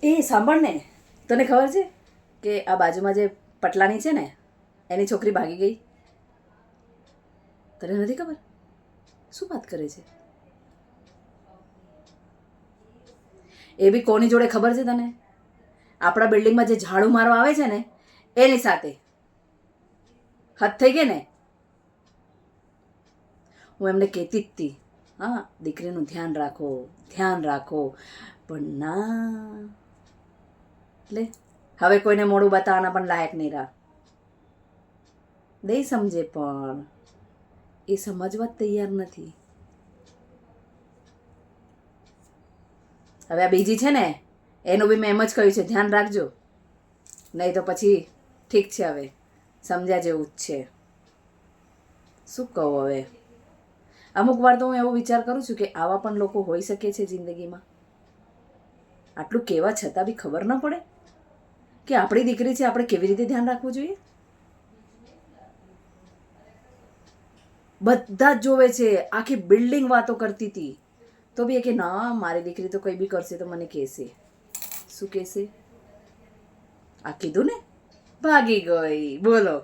એ સાંભળ ને, તને ખબર છે કે આ બાજુમાં જે પટલાની છે ને એની છોકરી ભાગી ગઈ? તને નથી ખબર? શું વાત કરે છે? એ બી કોની જોડે ખબર છે તને? આપણા બિલ્ડિંગમાં જે ઝાડુ મારવા આવે છે ને એની સાથે. હદ થઈ ગઈ ને. હું એમને કહેતી જ હતી, હા દીકરીનું ધ્યાન રાખો, ધ્યાન રાખો, પણ ના, એટલે હવે કોઈને મોડું બતાવવાના પણ લાયક નહીં રહ્યા. નહીં સમજે પણ એ સમજવા જ તૈયાર નથી. હવે આ બીજી છે ને એનું બી મેં એમ જ કહ્યું છે, ધ્યાન રાખજો, નહીં તો પછી ઠીક છે, હવે સમજ્યા જેવું જ છે. શું કહું હવે? અમુક વાર તો હું એવો વિચાર કરું છું કે આવા પણ લોકો હોઈ શકે છે જિંદગીમાં. આટલું કહેવા છતાં બી ખબર ન પડે કે આપણી દીકરી છે, આપણે કેવી રીતે ધ્યાન રાખવું જોઈએ. બધા જ જોવે છે, આખી બિલ્ડિંગ વાતો કરતી હતી તો બી એ કે ના મારી દીકરી તો કંઈ બી કરશે તો મને કહેશે. શું કહેશે? આ કીધું ને, ભાગી ગઈ, બોલો.